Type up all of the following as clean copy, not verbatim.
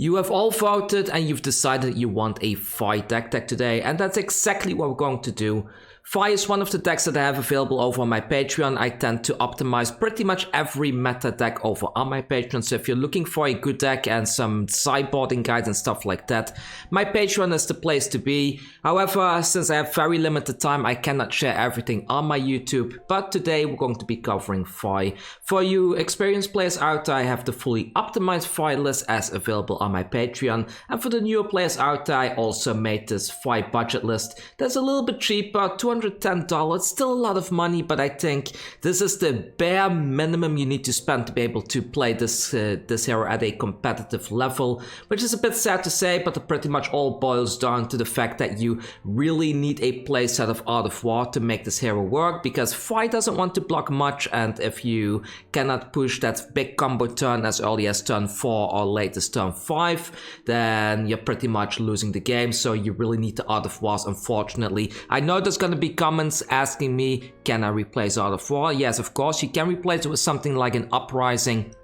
You have all voted and you've decided you want a FI deck today, and that's exactly what we're going to do. FI is one of the decks that I have available over on my Patreon. I tend to optimize pretty much every meta deck over on my Patreon, so if you're looking for a good deck and some sideboarding guides and stuff like that, my Patreon is the place to be. However, since I have very limited time, I cannot share everything on my YouTube, but today we're going to be covering FI. For you experienced players out there, I have the fully optimized FI list as available on my Patreon, and for the newer players out there, I also made this FI budget list that's a little bit cheaper, $210, still a lot of money, but I think this is the bare minimum you need to spend to be able to play this hero at a competitive level, which is a bit sad to say, but it pretty much all boils down to the fact that you really need a playset of Art of War to make this hero work, because FI doesn't want to block much, and if you cannot push that big combo turn as early as turn 4 or latest turn 5, then you're pretty much losing the game, so you really need the Art of Wars, unfortunately. I know there's gonna be comments asking me, can I replace Art of War? Yes, of course, you can replace it with something like an Uprising,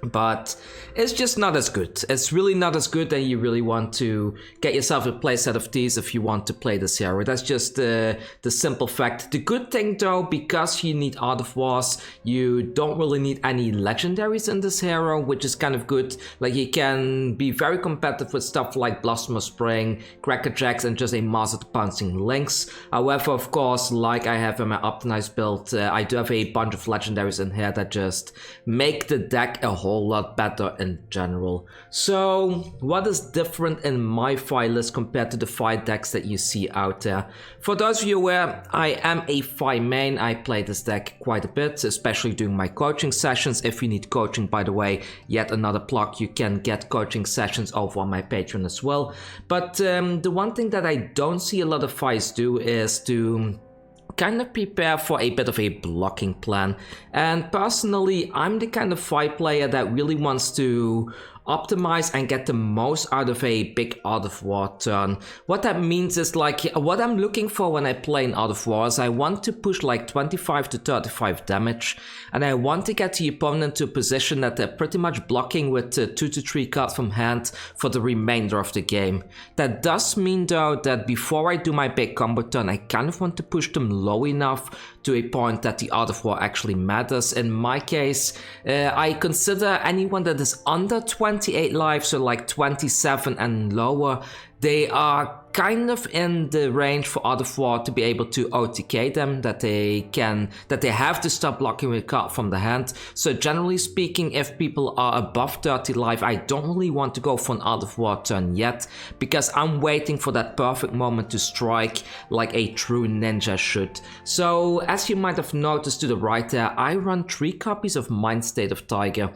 but it's just not as good. It's really not as good, and you really want to get yourself a playset of these if you want to play this hero. That's just the simple fact. The good thing though, because you need Art of Wars, you don't really need any legendaries in this hero, which is kind of good. Like, you can be very competitive with stuff like Blossom of Spring, Crackerjacks, and just a Master of the Pouncing Lynx. However, of course, like I have in my optimized build, I do have a bunch of legendaries in here that just make the deck a whole lot better in general. So what is different in my FI list compared to the FI decks that you see out there? For those of you aware, I am a FI main. I play this deck quite a bit, especially during my coaching sessions. If you need coaching, by the way, yet another plug, you can get coaching sessions over on my Patreon as well. But the one thing that I don't see a lot of FIs do is to kind of prepare for a bit of a blocking plan. And personally, I'm the kind of FI player that really wants to optimize and get the most out of a big Art of War turn. What that means is, like, what I'm looking for when I play in Art of War is I want to push like 25 to 35 damage, and I want to get the opponent to a position that they're pretty much blocking with 2 to 3 cards from hand for the remainder of the game. That does mean though that before I do my big combo turn, I kind of want to push them low enough to a point that the Art of War actually matters. In my case, I consider anyone that is under 28 lives, so like 27 and lower, they are kind of in the range for Art of War to be able to OTK them, that they have to stop blocking with a card from the hand. So generally speaking, if people are above 30 life, I don't really want to go for an Art of War turn yet, because I'm waiting for that perfect moment to strike like a true ninja should. So as you might have noticed to the right there, I run 3 copies of Mind State of Tiger.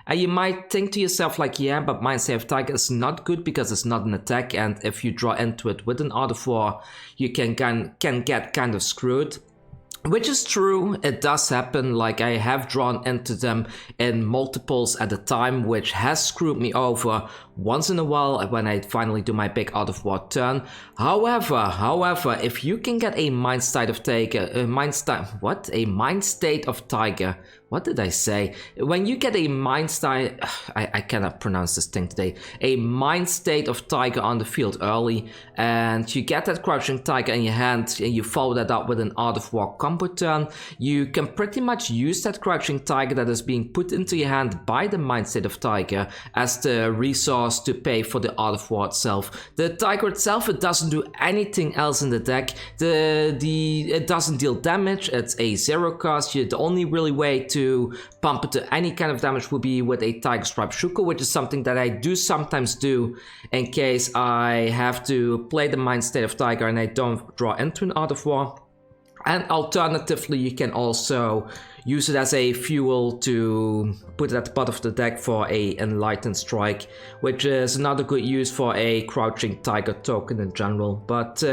And you might think to yourself like, yeah, but Mind State of Tiger is not good because it's not an attack, and if you draw into it with an Art of War, you can get kind of screwed. Which is true, it does happen. Like, I have drawn into them in multiples at a time, which has screwed me over once in a while when I finally do my big Art of War turn. However, if you can get a Mind State of Tiger, Mind State of Tiger, what did I say? When you get a Mind State, I cannot pronounce this thing today, a Mind State of Tiger on the field early, and you get that Crouching Tiger in your hand, and you follow that up with an Art of War combo turn, you can pretty much use that Crouching Tiger that is being put into your hand by the Mind State of Tiger as the resource to pay for the Art of War itself. The Tiger itself, it doesn't do anything else in the deck. It doesn't deal damage, it's a 0 cost. The only really way to pump it to any kind of damage would be with a Tiger Stripe Shuko, which is something that I do sometimes do in case I have to play the Mind State of Tiger and I don't draw into an Art of War. And alternatively, you can also use it as a fuel to put it at the bottom of the deck for a Enlightened Strike, which is another good use for a Crouching Tiger token in general. But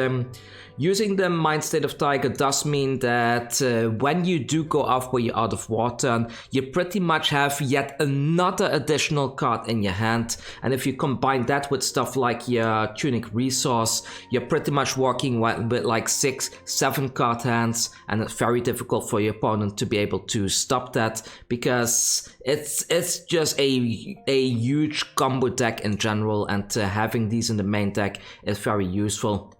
using the Mind State of Tiger does mean that when you do go off with your Art of War turn, you pretty much have yet another additional card in your hand. And if you combine that with stuff like your Tunic Resource, you're pretty much working with like 6-7 card hands, and it's very difficult for your opponent to be able to stop that, because it's just a huge combo deck in general, and having these in the main deck is very useful.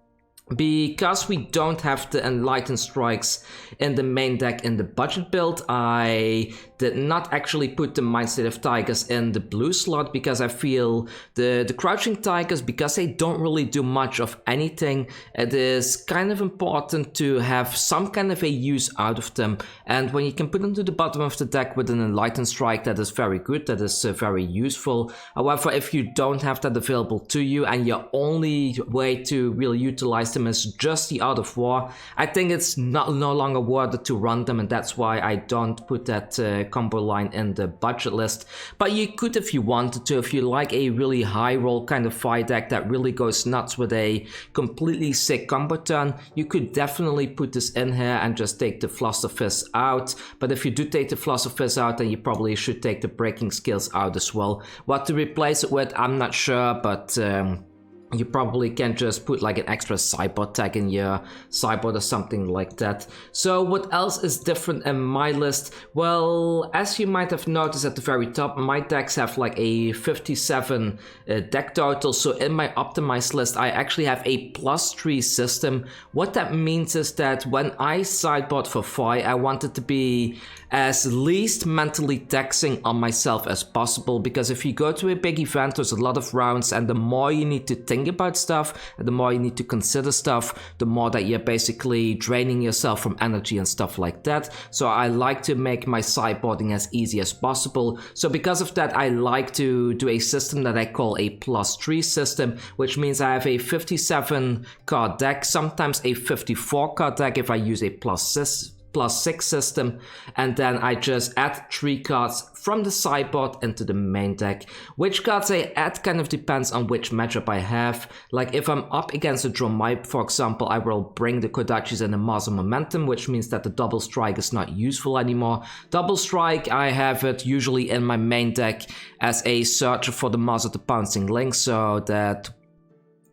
Because we don't have the Enlightened Strikes in the main deck in the budget build, I did not actually put the Mind State of Tigers in the blue slot, because I feel the Crouching Tigers, because they don't really do much of anything, it is kind of important to have some kind of a use out of them. And when you can put them to the bottom of the deck with an Enlightened Strike, that is very good, that is very useful. However, if you don't have that available to you and your only way to really utilize them is just the Art of War, I think it's no longer worth it to run them, and that's why I don't put that combo line in the budget list. But you could if you wanted to. If you like a really high roll kind of fight deck that really goes nuts with a completely sick combo turn, you could definitely put this in here and just take the Philosopher's out. But if you do take the Philosopher's out, then you probably should take the Breaking Skills out as well. What to replace it with, I'm not sure, but you probably can just put like an extra sideboard tag in your sideboard or something like that. So what else is different in my list? Well, as you might have noticed at the very top, my decks have like a 57 deck total. So in my optimized list, I actually have a +3 system. What that means is that when I sideboard for Fi, I want it to be as least mentally taxing on myself as possible, because if you go to a big event, there's a lot of rounds, and the more you need to think about stuff, and the more you need to consider stuff, the more that you're basically draining yourself from energy and stuff like that. So I like to make my sideboarding as easy as possible. So because of that, I like to do a system that I call a +3 system, which means I have a 57 card deck, sometimes a 54 card deck if I use a +6 system, and then I just add 3 cards from the sideboard into the main deck. Which cards I add kind of depends on which matchup I have. Like if I'm up against a Dromai, for example, I will bring the Kodachis and the Mars of Momentum, which means that the Double Strike is not useful anymore. Double Strike, I have it usually in my main deck as a searcher for the Mars of the Pouncing Link, so that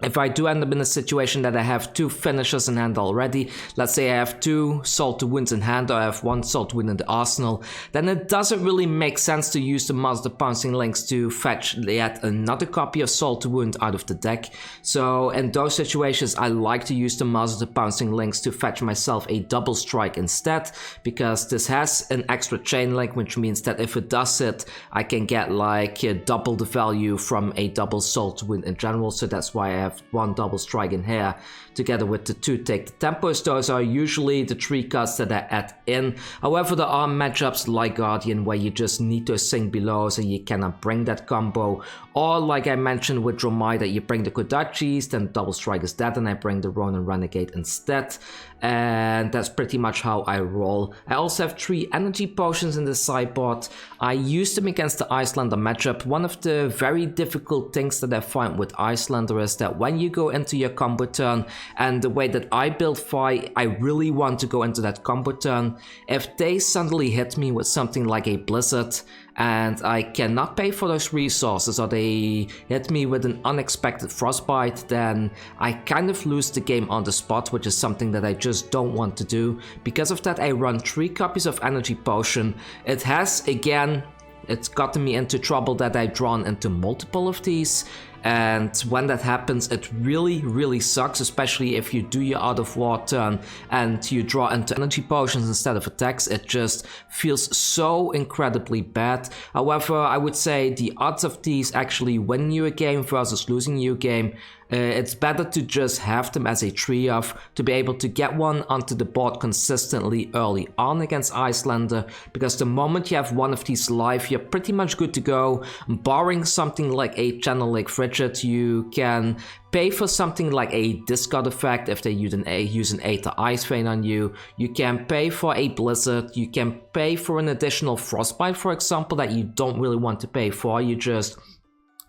if I do end up in a situation that I have 2 finishers in hand already, let's say I have 2 Salt to Wounds in hand, or I have 1 Salt to Wound in the arsenal, then it doesn't really make sense to use the Mars of the Pouncing Links to fetch yet another copy of Salt to Wound out of the deck. So in those situations, I like to use the Mars of the Pouncing Links to fetch myself a Double Strike instead, because this has an extra chain link, which means that if it does hit, I can get like double the value from a double Salt to Wound in general. So that's why I have 1 Double Strike in here together with the 2 Take the Tempos. Those are usually the 3 cards that I add in. However, there are matchups like Guardian where you just need to sink below, so you cannot bring that combo. Or like I mentioned with Dromai, that you bring the Kodachis, then Double Strike is dead, and I bring the Ronin Renegade instead. And that's pretty much how I roll. I also have 3 energy potions in the sideboard. I use them against the Icelander matchup. One of the very difficult things that I find with Icelander is that when you go into your combo turn, and the way that I build Fi, I really want to go into that combo turn. If they suddenly hit me with something like a Blizzard, and I cannot pay for those resources, or they hit me with an unexpected Frostbite, then I kind of lose the game on the spot, which is something that I just don't want to do. Because of that, I run 3 copies of Energy Potion. It has, again, it's gotten me into trouble that I've drawn into multiple of these. And when that happens, it really sucks, especially if you do your Art of War turn and you draw into energy potions instead of attacks. It just feels so incredibly bad. However, I would say the odds of these actually winning you a game versus losing you a game, it's better to just have them as a tree of, to be able to get one onto the board consistently early on against Icelander, because the moment you have one of these live, you're pretty much good to go. Barring something like a Channel Lake Frigid, you can pay for something like a discard effect if they use an Aether Ice Vein on you. You can pay for a Blizzard, you can pay for an additional Frostbite, for example, that you don't really want to pay for. You just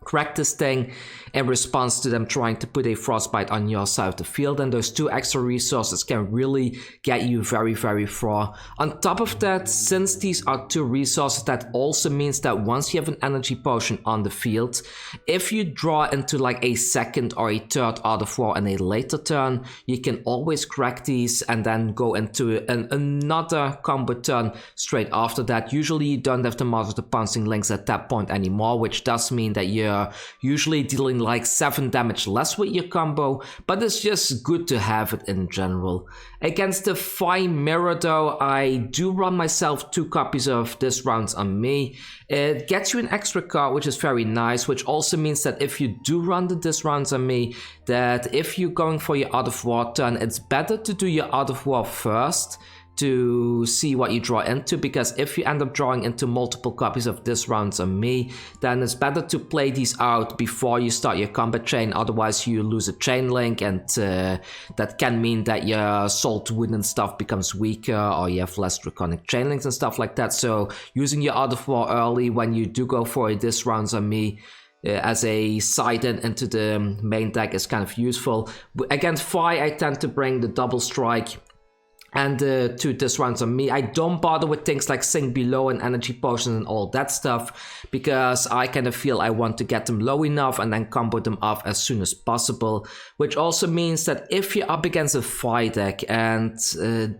crack this thing in response to them trying to put a frostbite on your side of the field, and those 2 extra resources can really get you very, very far. On top of that, since these are 2 resources, that also means that once you have an energy potion on the field, if you draw into like a second or a third Art of War in a later turn, you can always crack these and then go into another combo turn straight after that. Usually you don't have to master the pouncing links at that point anymore, which does mean that you're usually dealing like 7 damage less with your combo, but it's just good to have it in general. Against the FAB mirror though, I do run myself 2 copies of This Round's on Me. It gets you an extra card, which is very nice, which also means that if you do run the This Round's on Me, that if you're going for your Art of War turn, it's better to do your Art of War first to see what you draw into, because if you end up drawing into multiple copies of This Round's on Me, then it's better to play these out before you start your combat chain, otherwise you lose a chain link, and that can mean that your Salt Wound and stuff becomes weaker, or you have less draconic chain links and stuff like that. So using your Art of War early when you do go for a This Round's on Me as a side in into the main deck is kind of useful. Against FAB, I tend to bring the double strike and 2 This Round's on Me. I don't bother with things like Sink Below and Energy Potions and all that stuff, because I kind of feel I want to get them low enough and then combo them off as soon as possible. Which also means that if you're up against a FAB deck, and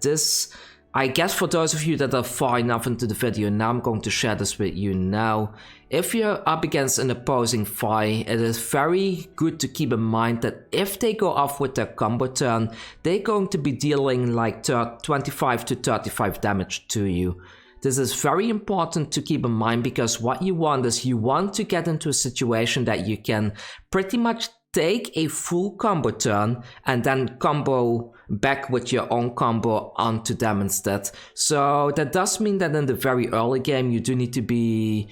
this, I guess for those of you that are far enough into the video now, I'm going to share this with you now. If you're up against an opposing FAB, it is very good to keep in mind that if they go off with their combo turn, they're going to be dealing like 25 to 35 damage to you. This is very important to keep in mind, because what you want is you want to get into a situation that you can pretty much take a full combo turn and then combo back with your own combo onto them instead. So that does mean that in the very early game you do need to be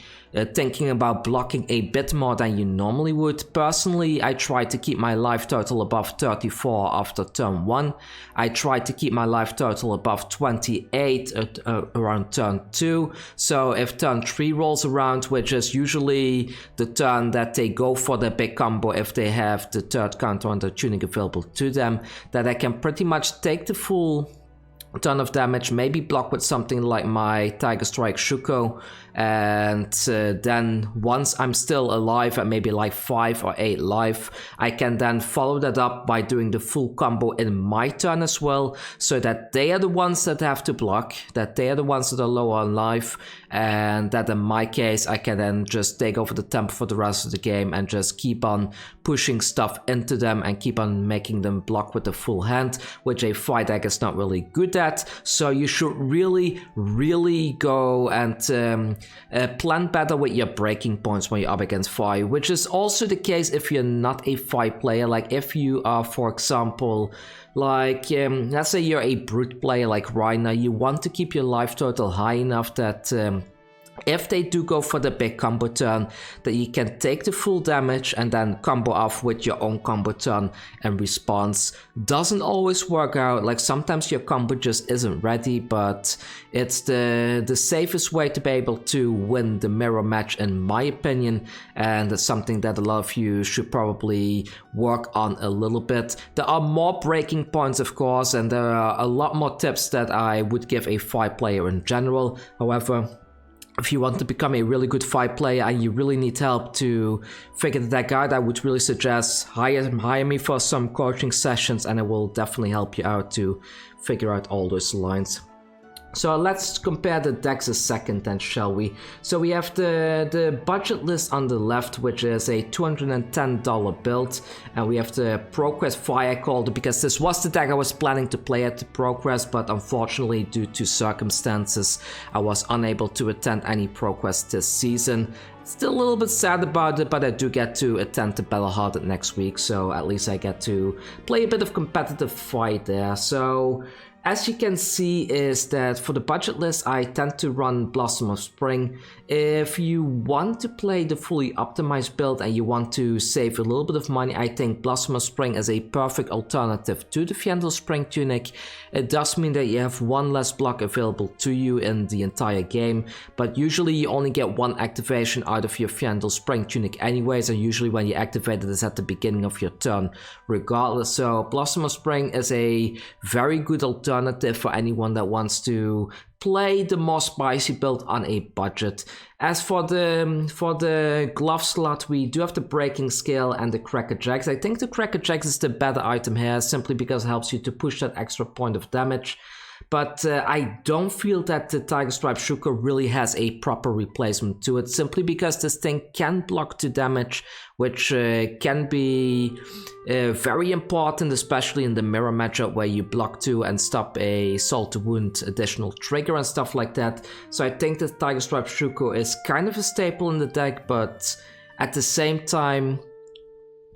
thinking about blocking a bit more than you normally would. Personally, I try to keep my life total above 34 after turn 1. I try to keep my life total above 28 around turn 2. So if turn 3 rolls around, which is usually the turn that they go for the big combo if they have the third counter on the tuning available to them, that I can pretty much take the full ton of damage, maybe block with something like my Tiger Strike Shuko, and then once I'm still alive at maybe like 5 or 8 life, I can then follow that up by doing the full combo in my turn as well, so that they are the ones that have to block, that they are the ones that are low on life, and that in my case I can then just take over the tempo for the rest of the game and just keep on pushing stuff into them and keep on making them block with the full hand, which a FAB deck is not really good at. So you should really go and plan better with your breaking points when you're up against FAB, which is also the case if you're not a FAB player. Like if you are, for example, like let's say you're a brute player like Reiner, you want to keep your life total high enough that if they do go for the big combo turn, that you can take the full damage and then combo off with your own combo turn and response. Doesn't always work out, like sometimes your combo just isn't ready, but it's the safest way to be able to win the mirror match in my opinion, and it's something that a lot of you should probably work on a little bit. There are more breaking points of course, and there are a lot more tips that I would give a FAB player in general. However, if you want to become a really good FAB player and you really need help to figure the deck out, I would really suggest hire me for some coaching sessions, and I will definitely help you out to figure out all those lines. So let's compare the decks a second then, shall we? So we have the budget list on the left, which is a $210 build, and we have the ProQuest FAB, I called it because this was the deck I was planning to play at the ProQuest, but unfortunately due to circumstances I was unable to attend any ProQuest this season. Still a little bit sad about it, but I do get to attend the Battle-Hearted next week, so at least I get to play a bit of competitive FAB there. So as you can see is that for the budget list, I tend to run Blossom of Spring. If you want to play the fully optimized build and you want to save a little bit of money, I think Blossom of Spring is a perfect alternative to the Fiendel Spring Tunic. It does mean that you have one less block available to you in the entire game, but usually you only get one activation out of your Fiendel Spring Tunic anyways, and usually when you activate it is at the beginning of your turn regardless. So Blossom of Spring is a very good alternative for anyone that wants to play the more spicy build on a budget. As for the glove slot, we do have the Breaking Scale and the Cracker Jacks. I think the Cracker Jacks is the better item here, simply because it helps you to push that extra point of damage. But I don't feel that the Tiger Stripe Shuko really has a proper replacement to it, simply because this thing can block 2 damage, which can be very important, especially in the mirror matchup where you block 2 and stop a Soul to Wound additional trigger and stuff like that. So I think that Tiger Stripe Shuko is kind of a staple in the deck, but at the same time,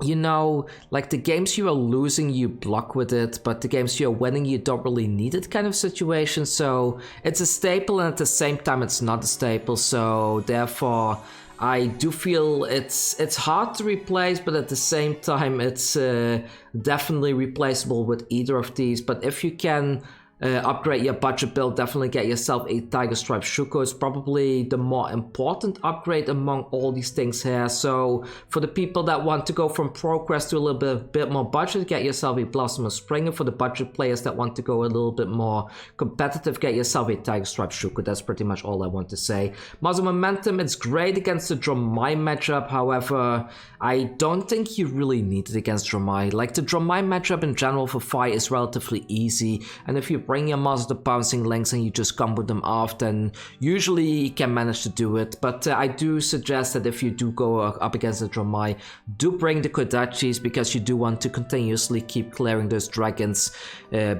you know, like the games you are losing, you block with it, but the games you're winning, you don't really need it kind of situation. So it's a staple, and at the same time, it's not a staple. So therefore, I do feel it's hard to replace, but at the same time, it's definitely replaceable with either of these. But if you can upgrade your budget build, definitely get yourself a Tiger Stripe Shuko. It's probably the more important upgrade among all these things here. So for the people that want to go from Progress to a little bit more budget, get yourself a Blossom of Spring. And for the budget players that want to go a little bit more competitive, get yourself a Tiger Stripe Shuko. That's pretty much all I want to say. Muzzle Momentum, it's great against the Dromai matchup. However, I don't think you really need it against Dromai. Like the Dromai matchup in general for Fi is relatively easy, and if you bring your muzzle to Bouncing Links and you just combo them off, then usually you can manage to do it. But I do suggest that if you do go up against the Dromai, do bring the Kodachis, because you do want to continuously keep clearing those dragons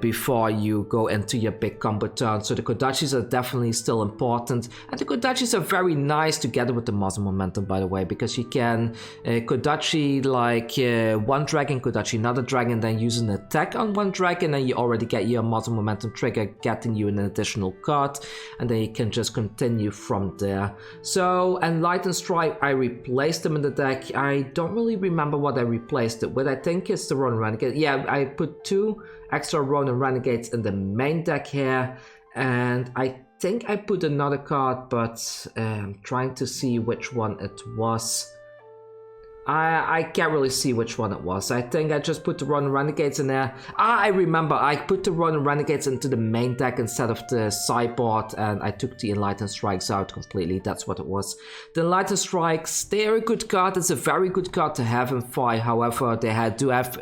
before you go into your big combo turn. So the Kodachis are definitely still important, and the Kodachis are very nice together with the Muzzle Momentum, by the way, because you can Kodachi like one dragon, Kodachi another dragon, then use an attack on one dragon, and you already get your Muzzle Momentum trigger, getting you an additional card, and then you can just continue from there. So, and Light and Strike, I replaced them in the deck. I don't really remember what I replaced it with. I think it's the Ronin Renegade. Yeah, I put 2 extra Ronin Renegades in the main deck here, and I think I put another card, but I'm trying to see which one it was. I can't really see which one it was. I think I just put the Ronin Renegades in there. I remember, I put the Ronin Renegades into the main deck instead of the sideboard, and I took the Enlightened Strikes out completely. That's what it was. The Enlightened Strikes, they're a good card. It's a very good card to have in Fi. However, they do have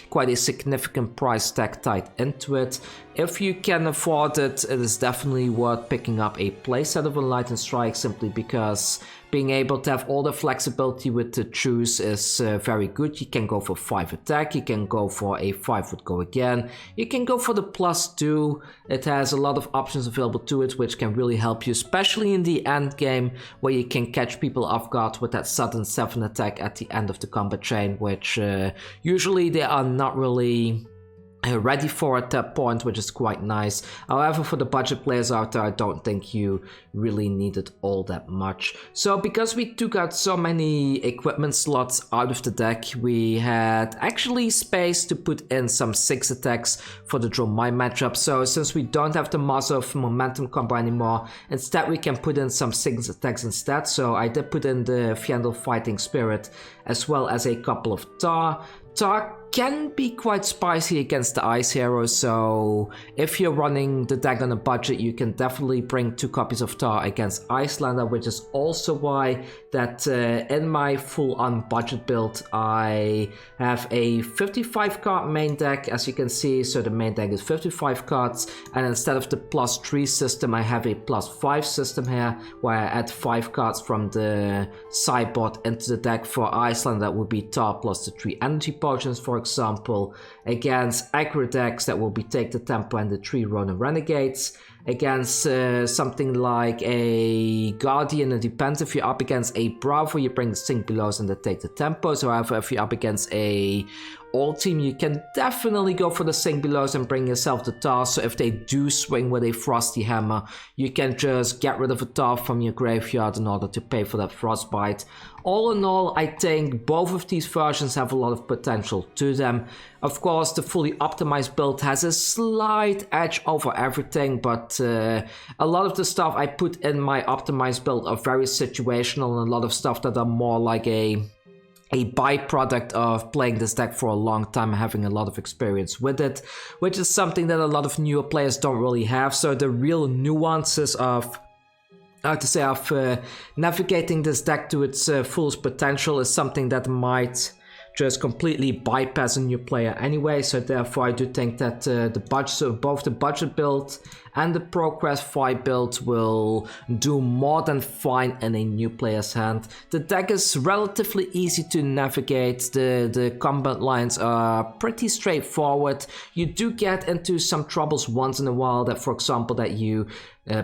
quite a significant price tag tied into it. If you can afford it, it is definitely worth picking up a playset of Enlightened Strike, simply because being able to have all the flexibility with the choose is very good. You can go for 5 attack, you can go for a 5 would go again, you can go for the +2. It has a lot of options available to it, which can really help you, especially in the end game, where you can catch people off guard with that sudden 7 attack at the end of the combat chain, which usually they are not really ready for at that point, which is quite nice. However, for the budget players out there, I don't think you really need it all that much. So because we took out so many equipment slots out of the deck, we had actually space to put in some 6 attacks for the Dromai matchup. So since we don't have the Muzzle Momentum combo anymore, instead we can put in some 6 attacks instead. So I did put in the Fiendel Fighting Spirit, as well as a couple of Tar. Tar can be quite spicy against the Ice Hero, so if you're running the deck on a budget, you can definitely bring 2 copies of Tar against Icelander, which is also why that in my full-on budget build, I have a 55 card main deck, as you can see. So the main deck is 55 cards, and instead of the +3 system, I have a +5 system here, where I add 5 cards from the sideboard into the deck. For Iceland, that would be Tar plus the 3 energy potions, for example. Against aggro decks, that will be Take the Tempo and the 3 Ronin Renegades. Against something like a Guardian, it depends. If you're up against a Bravo, you bring the Sink Belows and the Take the Tempo. So however, if you're up against a all team, you can definitely go for the sink belows and bring yourself the tar. So if they do swing with a Frosty Hammer, you can just get rid of a tar from your graveyard in order to pay for that Frostbite. All in all, I think both of these versions have a lot of potential to them. Of course, the fully optimized build has a slight edge over everything, but a lot of the stuff I put in my optimized build are very situational, and a lot of stuff that are more like a byproduct of playing this deck for a long time, having a lot of experience with it, which is something that a lot of newer players don't really have. So the real nuances of navigating this deck to its fullest potential is something that might just completely bypass a new player anyway. So therefore I do think that the budget of both the budget build and the Progress 5 build will do more than fine in a new player's hand. The deck is relatively easy to navigate, the combat lines are pretty straightforward. You do get into some troubles once in a while, that for example that you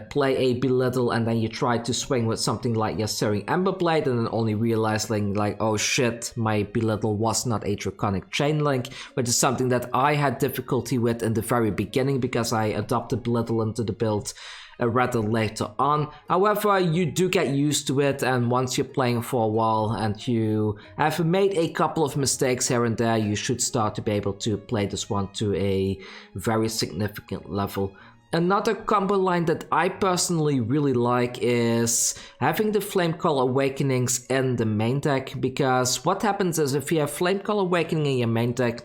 play a Belittle and then you try to swing with something like your Searing Emberblade and then only realizing like, oh shit, my Belittle was not a Draconic Chainlink, which is something that I had difficulty with in the very beginning because I adopted Belittle into the build rather later on. However, you do get used to it, and once you're playing for a while and you have made a couple of mistakes here and there, you should start to be able to play this one to a very significant level. Another combo line that I personally really like is having the Flamecall Awakenings in the main deck, because what happens is if you have Flamecall Awakening in your main deck,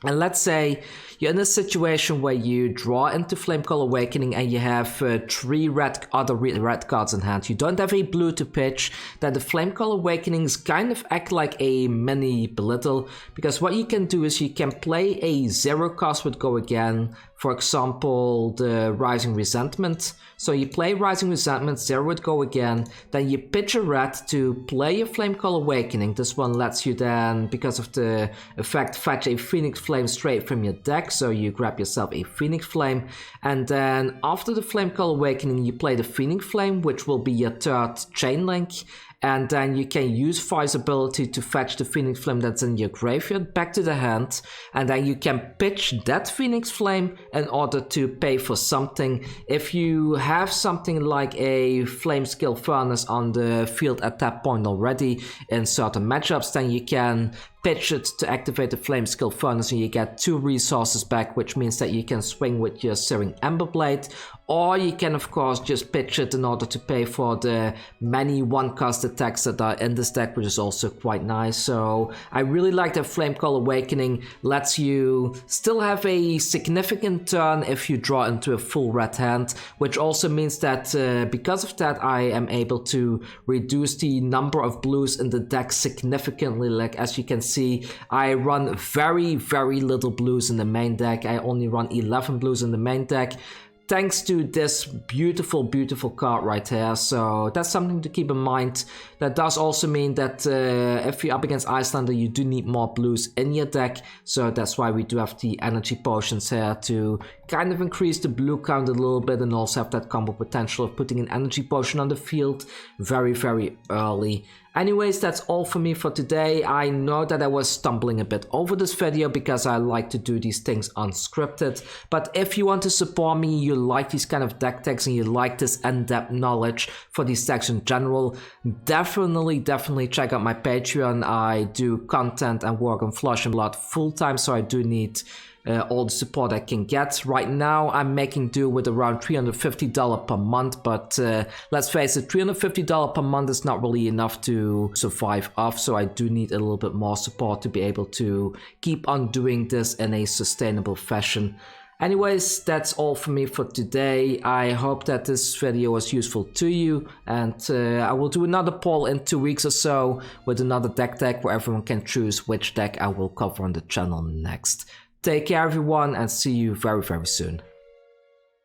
and let's say you're in a situation where you draw into Flamecall Awakening and you have 3 other red cards in hand. You don't have a blue to pitch, then the Flamecall Awakenings kind of act like a mini Belittle, because what you can do is you can play a 0 cost with Go Again, for example the Rising Resentment. So you play Rising Resentment, 0 with Go Again, then you pitch a red to play your Flamecall Awakening. This one lets you then, because of the effect, fetch a Phoenix Flame straight from your deck, so you grab yourself a Phoenix Flame, and then after the Flamecall Awakening you play the Phoenix Flame, which will be your 3rd Chainlink, and then you can use Fire's ability to fetch the Phoenix Flame that's in your graveyard back to the hand, and then you can pitch that Phoenix Flame in order to pay for something. If you have something like a Flame Skill Furnace on the field at that point already in certain matchups, then you can pitch it to activate the Flame Skill Furnace and you get 2 resources back, which means that you can swing with your Searing Emberblade, or you can of course just pitch it in order to pay for the many 1-cost attacks that are in this deck, which is also quite nice. So I really like that Flamecall Awakening lets you still have a significant turn if you draw into a full red hand, which also means that because of that I am able to reduce the number of blues in the deck significantly. Like as you can see, I run very little blues in the main deck. I only run 11 blues in the main deck, thanks to this beautiful card right here. So that's something to keep in mind. That does also mean that if you're up against Icelander, you do need more blues in your deck, so that's why we do have the energy potions here to kind of increase the blue count a little bit, and also have that combo potential of putting an energy potion on the field very early. Anyways, that's all for me for today. I know that I was stumbling a bit over this video because I like to do these things unscripted, but if you want to support me, you like these kind of deck techs and you like this in-depth knowledge for these decks in general, definitely check out my Patreon. I do content and work on Flesh and Blood full-time, so I do need all the support I can get. Right now I'm making do with around $350 per month, but let's face it, $350 per month is not really enough to survive off, so I do need a little bit more support to be able to keep on doing this in a sustainable fashion. Anyways, that's all for me for today. I hope that this video was useful to you, and I will do another poll in 2 weeks or so with another deck tech where everyone can choose which deck I will cover on the channel next. Take care everyone, and see you very soon.